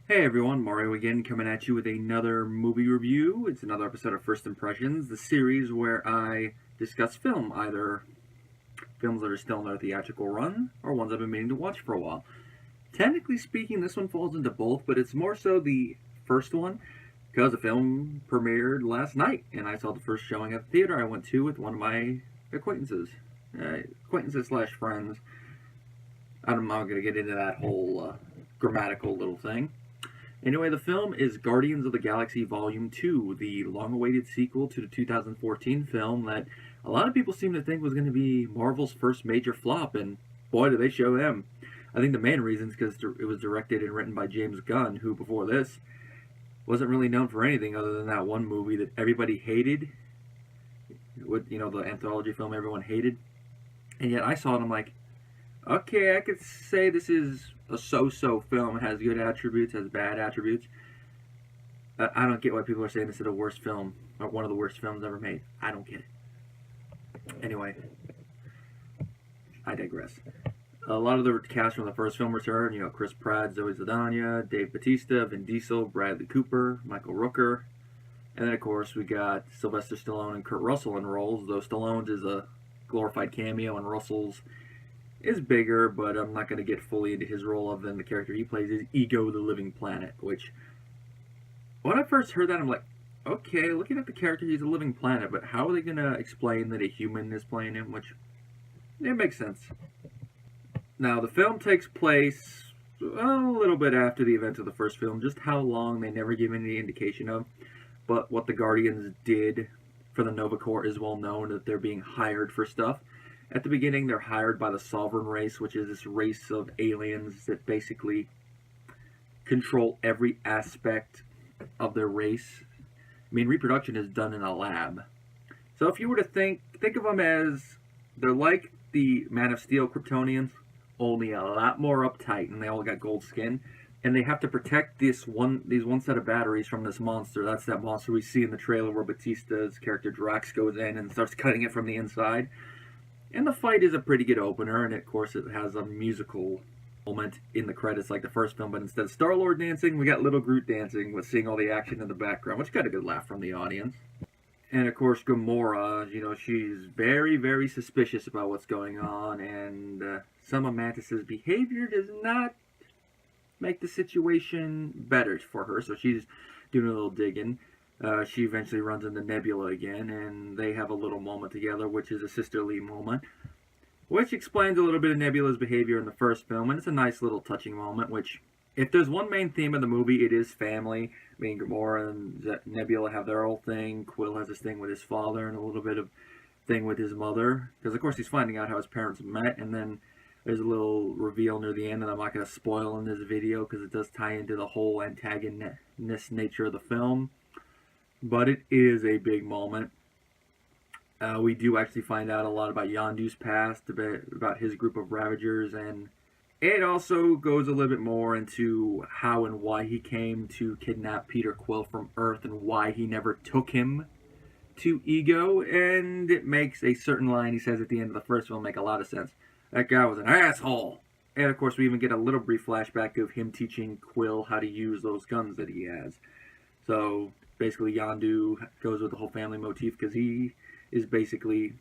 Hey everyone, Mario again, coming at you with another movie review. It's another episode of First Impressions, the series where I discuss film, either films that are still in their theatrical run or ones I've been meaning to watch for a while. Technically speaking, this one falls into both, but it's more so the first one because the film premiered last night and I saw the first showing at the theater I went to with one of my acquaintances. Acquaintances slash friends. I'm not going to get into that whole grammatical little thing. Anyway, the film is Guardians of the Galaxy Volume 2, the long-awaited sequel to the 2014 film that a lot of people seem to think was going to be Marvel's first major flop, and boy, did they show them. I think the main reason is because it was directed and written by James Gunn, who before this wasn't really known for anything other than that one movie that everybody hated, with, the anthology film everyone hated. And yet I saw it and I'm like, okay, I could say this is a so-so film. It has good attributes, has bad attributes. I don't get why people are saying this is the worst film, or one of the worst films ever made. I don't get it. Anyway, I digress. A lot of the cast from the first film returned. Chris Pratt, Zoe Saldana, Dave Bautista, Vin Diesel, Bradley Cooper, Michael Rooker. And then, of course, we got Sylvester Stallone and Kurt Russell in roles, though Stallone's is a glorified cameo and Russell's is bigger, but I'm not going to get fully into his role other than the character he plays is Ego the Living Planet, which, when I first heard that, I'm like, okay, looking at the character, he's a living planet, but how are they going to explain that a human is playing him, which, it makes sense. Now, the film takes place a little bit after the events of the first film, just how long they never give any indication of, but what the Guardians did for the Nova Corps is well known, that they're being hired for stuff. At the beginning, they're hired by the Sovereign race, which is this race of aliens that basically control every aspect of their race. I mean, reproduction is done in a lab. So if you were to think of them as, they're like the Man of Steel Kryptonians, only a lot more uptight, and they all got gold skin. And they have to protect these one set of batteries from this monster. That's that monster we see in the trailer where Batista's character Drax goes in and starts cutting it from the inside. And the fight is a pretty good opener, and of course it has a musical moment in the credits like the first film, but instead of Star-Lord dancing, we got Little Groot dancing with seeing all the action in the background, which got a good laugh from the audience. And of course Gamora, she's very, very suspicious about what's going on, and some of Mantis's behavior does not make the situation better for her, so she's doing a little digging. She eventually runs into Nebula again, and they have a little moment together, which is a sisterly moment, which explains a little bit of Nebula's behavior in the first film, and it's a nice little touching moment, which, if there's one main theme of the movie, it is family. I mean, Gamora and Nebula have their own thing, Quill has this thing with his father, and a little bit of thing with his mother, because of course he's finding out how his parents met, and then there's a little reveal near the end that I'm not going to spoil in this video, because it does tie into the whole antagonist nature of the film. But it is a big moment. We do actually find out a lot about Yondu's past, about his group of Ravagers, and it also goes a little bit more into how and why he came to kidnap Peter Quill from Earth and why he never took him to Ego, and it makes a certain line he says at the end of the first film make a lot of sense. That guy was an asshole! And of course we even get a little brief flashback of him teaching Quill how to use those guns that he has. So basically Yondu goes with the whole family motif because he is basically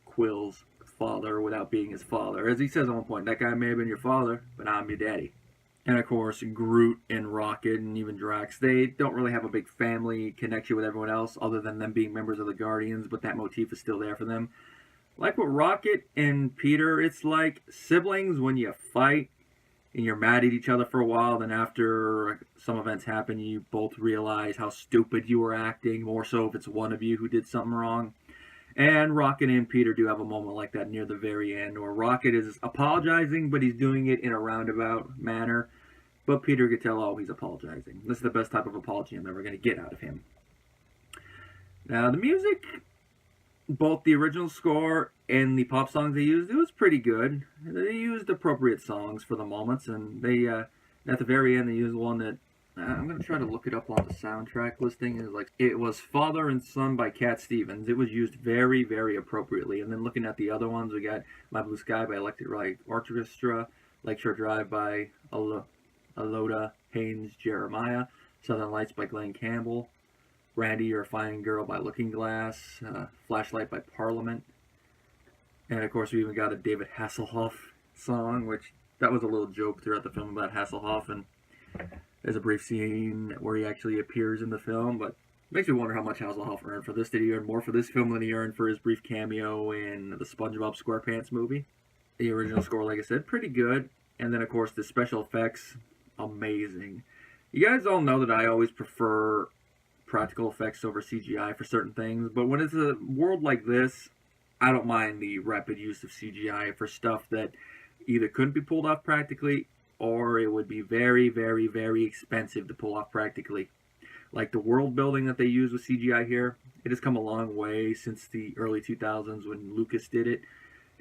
Quill's father without being his father. As he says at one point, that guy may have been your father, but I'm your daddy. And of course, Groot and Rocket and even Drax, they don't really have a big family connection with everyone else other than them being members of the Guardians, but that motif is still there for them. Like with Rocket and Peter, it's like siblings when you fight and you're mad at each other for a while, then after some events happen, you both realize how stupid you were acting, more so if it's one of you who did something wrong. And Rocket and Peter do have a moment like that near the very end, where Rocket is apologizing, but he's doing it in a roundabout manner. But Peter could tell, oh, he's apologizing. This is the best type of apology I'm ever going to get out of him. Now, the music, both the original score and the pop songs they used, it was pretty good. They used appropriate songs for the moments, and they, at the very end, they used one that, I'm going to try to look it up on the soundtrack listing. It was Father and Son by Cat Stevens. It was used very, very appropriately. And then looking at the other ones, we got My Blue Sky by Electric Light Orchestra, Lakeshore Drive by Aloda Haynes Jeremiah, Southern Lights by Glenn Campbell, Randy, You're a Fine Girl by Looking Glass, Flashlight by Parliament, and of course we even got a David Hasselhoff song, which that was a little joke throughout the film about Hasselhoff, and there's a brief scene where he actually appears in the film, but it makes me wonder how much Hasselhoff earned for this. Did he earn more for this film than he earned for his brief cameo in the SpongeBob SquarePants movie? The original score, like I said, pretty good, and then of course the special effects, amazing. You guys all know that I always prefer practical effects over CGI for certain things, but when it's a world like this, I don't mind the rapid use of CGI for stuff that either couldn't be pulled off practically or it would be very, very, very expensive to pull off practically. Like the world building that they use with CGI here, it has come a long way since the early 2000s when Lucas did it,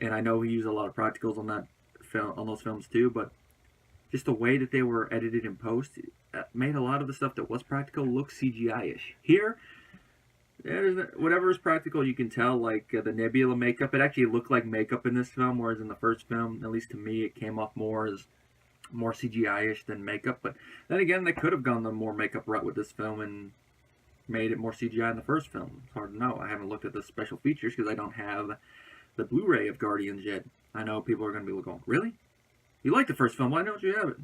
and I know he used a lot of practicals on that film, on those films too, but just the way that they were edited in post made a lot of the stuff that was practical look CGI-ish. Here, whatever is practical, you can tell, like the Nebula makeup, it actually looked like makeup in this film, whereas in the first film, at least to me, it came off more as more CGI-ish than makeup. But then again, they could have gone the more makeup route with this film and made it more CGI in the first film. It's hard to know. I haven't looked at the special features because I don't have the Blu-ray of Guardians yet. I know people are going to be going, really? You like the first film, why don't you have it?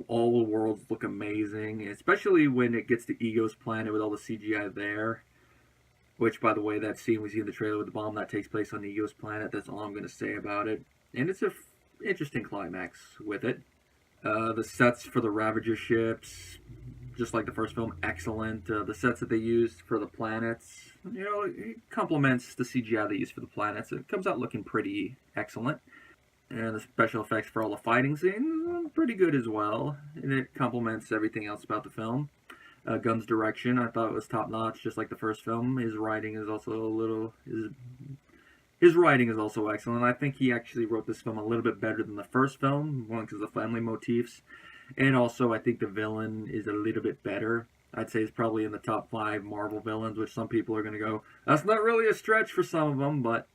All the worlds look amazing, especially when it gets to Ego's planet with all the CGI there. Which, by the way, that scene we see in the trailer with the bomb, that takes place on Ego's planet. That's all I'm going to say about it. And it's a interesting climax with it. The sets for the Ravager ships, just like the first film, excellent. The sets that they used for the planets, it complements the CGI they used for the planets. It comes out looking pretty excellent. And the special effects for all the fighting scenes are pretty good as well. And it complements everything else about the film. Gunn's direction, I thought it was top notch, just like the first film. His writing is also his writing is also excellent. I think he actually wrote this film a little bit better than the first film, one because of the family motifs, and also I think the villain is a little bit better. I'd say he's probably in the top 5 Marvel villains, which some people are going to go, that's not really a stretch for some of them, but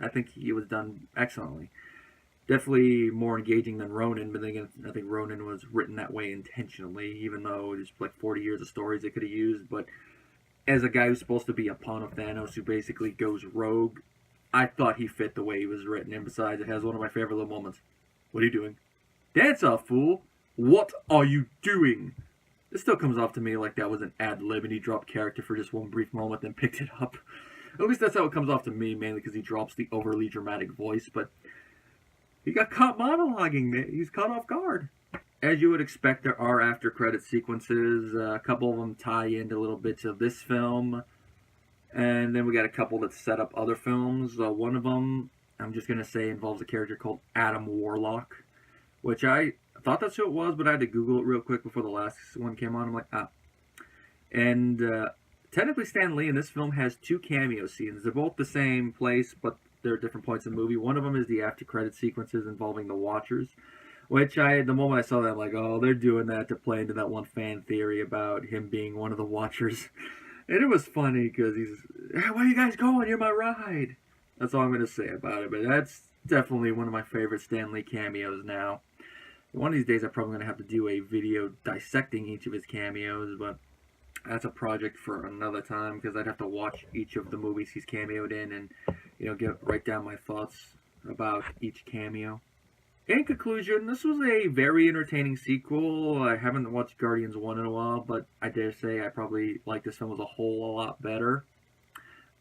I think he was done excellently. Definitely more engaging than Ronin, but then again, I think Ronin was written that way intentionally, even though there's like 40 years of stories they could have used. But as a guy who's supposed to be a pawn of Thanos who basically goes rogue, I thought he fit the way he was written. And besides, it has one of my favorite little moments. What are you doing? Dance off, fool! What are you doing? This still comes off to me like that was an ad-lib and he dropped character for just one brief moment, then picked it up. At least that's how it comes off to me, mainly because he drops the overly dramatic voice, but he got caught monologuing. He's caught off guard. As you would expect, there are after-credit sequences. A couple of them tie into little bits of this film. And then we got a couple that set up other films. One of them, I'm just going to say, involves a character called Adam Warlock, which I thought that's who it was, but I had to Google it real quick before the last one came on. I'm like, ah. And technically Stan Lee in this film has 2 cameo scenes. They're both the same place, but there are different points in the movie. One of them is the after-credit sequences involving the Watchers, which the moment I saw that, I'm like, oh, they're doing that to play into that one fan theory about him being one of the Watchers. And it was funny because he's, hey, where are you guys going? You're my ride. That's all I'm going to say about it. But that's definitely one of my favorite Stan Lee cameos now. One of these days I'm probably going to have to do a video dissecting each of his cameos, but that's a project for another time because I'd have to watch each of the movies he's cameoed in and, write down my thoughts about each cameo. In conclusion, this was a very entertaining sequel. I haven't watched Guardians 1 in a while, but I dare say I probably like this film as a whole a lot better.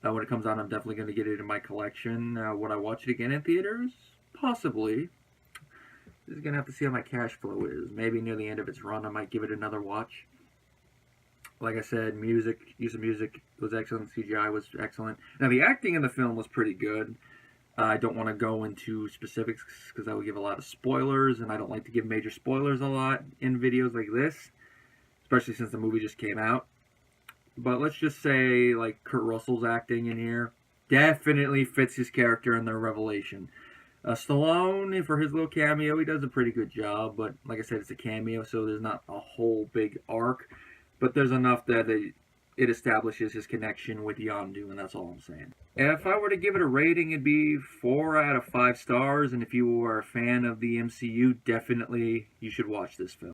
When it comes out, I'm definitely going to get it in my collection. Would I watch it again in theaters? Possibly. Just going to have to see how my cash flow is. Maybe near the end of its run, I might give it another watch. Like I said, use of music was excellent. CGI was excellent. Now, the acting in the film was pretty good. I don't want to go into specifics because I would give a lot of spoilers, and I don't like to give major spoilers a lot in videos like this, especially since the movie just came out. But let's just say, like, Kurt Russell's acting in here definitely fits his character in the Revelation. Stallone, for his little cameo, he does a pretty good job, but like I said, it's a cameo, so there's not a whole big arc. But there's enough that it establishes his connection with Yondu, and that's all I'm saying. If I were to give it a rating, it'd be 4 out of 5 stars, and if you are a fan of the MCU, definitely you should watch this film.